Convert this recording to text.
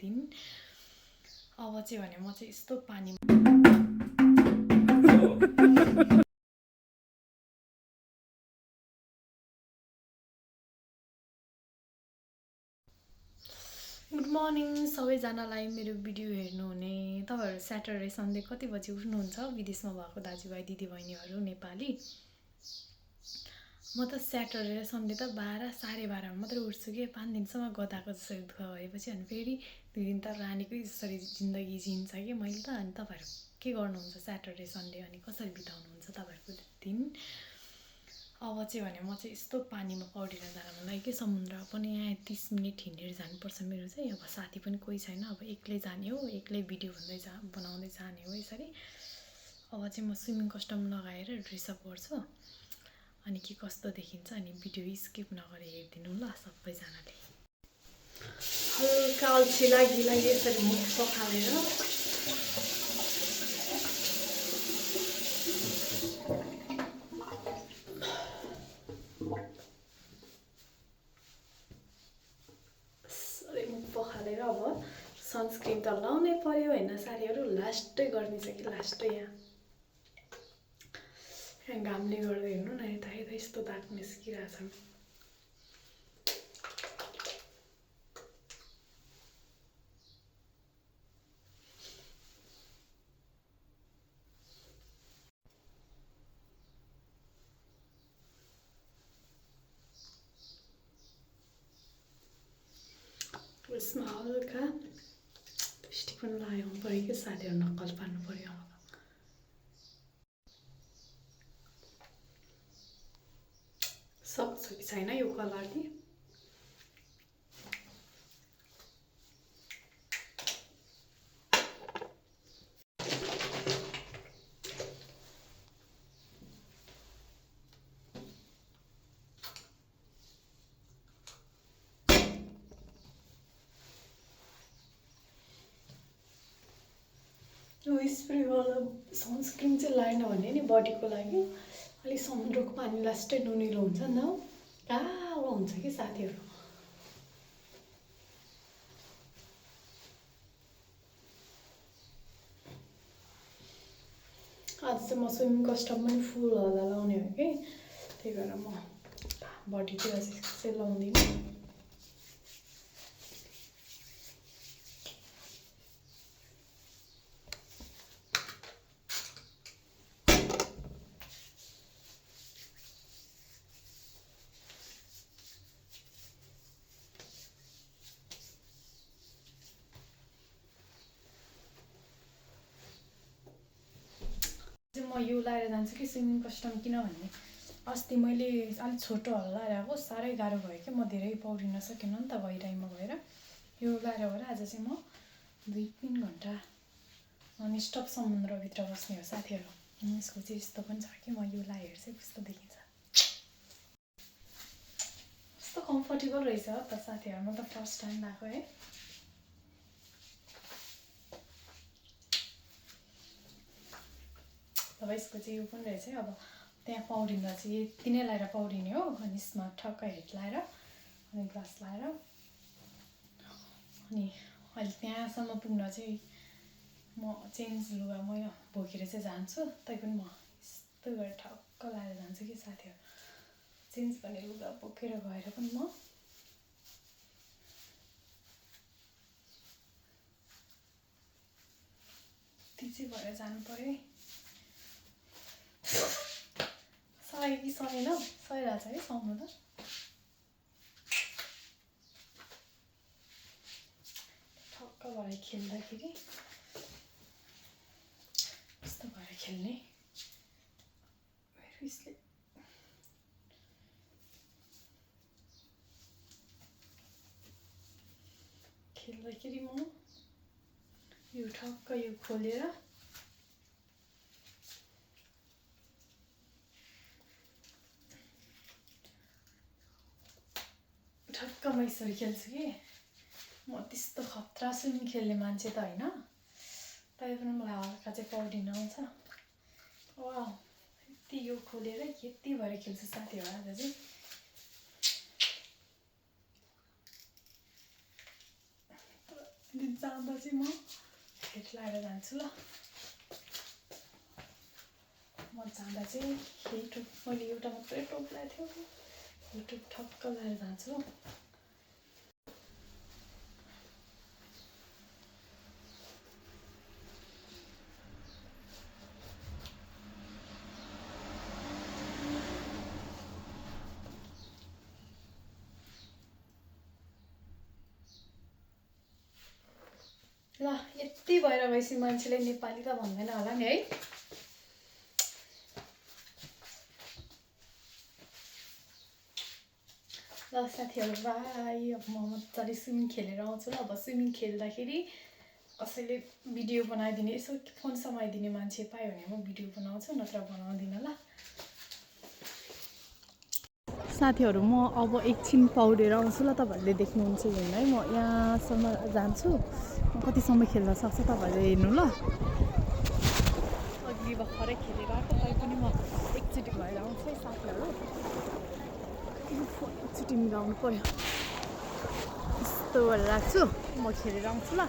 दिन अब चाहिँ भने म चाहिँ यस्तो पानी गुड मर्निङ सबैजनालाई मेरो भिडियो हेर्नुहुने तपाईँहरू स्याटरडे सन्डे कति बजी उठ्नुहुन्छ विदेशमा भएको दाजुभाइ दिदीबहिनीहरू नेपाली म त स्याटरडे र सन्डे त 12 साढे 12 मात्रै उठ्छु कि 5 दिनसम्म गदाको जसरी दुःख भएपछि अनि फेरि 2 दिन त रानीकै जसरी जिन्दगी जिन्छ कि मैले त अनि तपाईँहरू के गर्नुहुन्छ स्याटरडे सन्डे अनि कसरी बिताउनुहुन्छ तपाईँहरूको दिन अब चाहिँ भने म चाहिँ यस्तो पानीमा पौडिन जान मन लाग्यो कि समुद्र पनि यहाँ 30 मिनट हिँडेर जानुपर्छ मेरो चाहिँ अब साथी पनि कोही छैन अब एक्लै जाने हो एक्लै भिडियो बनाउँदै जाने हो यसरी अब चाहिँ म स्विमिङ कस्ट्युम लगाएर ड्रेसअप गर्छु अनि के कस्तो देखिन्छ अनि भिडियो स्किप नगरी हेरिदिनु ल सबैजनाले हल्का अल्छी लागि यसरी मुख पखालेर पखालेर अब सनस्क्रिन त लाउनै पर्यो होइन साथीहरू लास्टै गर्ने छ कि लास्टै यहाँ घामले गर्दा हेर्नु न यता यता यस्तो दाग निस्किरहेछ यसमा हल्का लिपस्टिक पनि लगाउनु पऱ्यो कि साथीहरू नक्कल पार्नु पऱ्यो अब सक्छ कि छैन यो कलरले यो स्प्रेवाला सनस्क्रिन चाहिँ लगाएन भने नि बडीको लागि अलिक समुद्रको पानी लास्टै नुनिलो हुन्छ नि त कालो हुन्छ कि साथीहरू आज चाहिँ म स्विमिङ कस्ट्युम पनि फुल हल्दा लाउने हो कि त्यही भएर म बडीतिर चाहिँ लाउँदिनँ म यो लगाएर जान्छु कि स्विमिङ कस्ट्युम किनभने अस्ति मैले अलिक छोटोहरू लगाएर आएको साह्रै गाह्रो भयो कि म धेरै पौडिन सकिनँ नि त गहिराइमा गएर यो लगाएर गएर आज चाहिँ म 2-3 घन्टा ननस्टप समुद्रभित्र बस्ने हो साथीहरू यसको चाहिँ यस्तो पनि छ कि म यो लगाएर चाहिँ कस्तो देखिन्छ कस्तो कम्फर्टेबल रहेछ त साथीहरू म त फर्स्ट टाइम लगाएको है अब यसको चाहिँ यो पनि रहेछ अब त्यहाँ पौडिँदा चाहिँ यति नै लगाएर पौडिने हो अनि यसमा ठक्क हेड लगाएर अनि ग्लास लगाएर अनि अहिले त्यहाँसम्म पुग्न चाहिँ म चेन्ज लुगा म बोकेर चाहिँ जान्छु तै पनि म यस्तो गरेर ठक्क लगाएर जान्छु कि साथीहरू चेन्ज गर्ने लुगा बोकेर गएर पनि म ती चाहिँ भएर जानु पऱ्यो है सही कि सहेन सहिरहेछ है सहनु त ठक्क भएर खेल्दाखेरि कस्तो भएर खेल्ने मेरो यसले खेल्दाखेरि म यो ठक्क यो खोलेर ठक्क म यसरी खेल्छु कि म त्यस्तो खतरा स्विमिङ खेल्ने मान्छे त होइन तै पनि मलाई हल्का चाहिँ पौडिन आउँछ वा यति यो खोलेर यति भएर खेल्छु साथीहरू आज चाहिँ अनि जाँदा चाहिँ म हेड लगाएर जान्छु ल म जाँदा चाहिँ यही टोप मैले एउटा मात्रै टोप लगाएको थियो यो टोप ठक्क लगाएर जान्छु ल यति भएर गएपछि मान्छेले नेपाली त भन्दैन होला नि है ल साथीहरू बाई अब म मजाले स्विमिङ खेलेर आउँछु ल अब स्विमिङ खेल्दाखेरि कसैले भिडियो बनाइदिने यसो फोन समाइदिने मान्छे पायो भने म भिडियो बनाउँछु नत्र बनाउँदिनँ ल साथीहरू म अब एकछिन पौडेर आउँछु ल तपाईँहरूले देख्नुहुन्छ होइन है म यहाँसम्म जान्छु म कतिसम्म खेल्न सक्छ तपाईँहरूले हेर्नु ल अघि भर्खरै खेलेर आएको तैपनि म एकचोटि भएर आउँछु है साथीहरू फोन एकचोटि मिलाउनु पर्यो यस्तो गरेर राख्छु म खेलेर आउँछु ल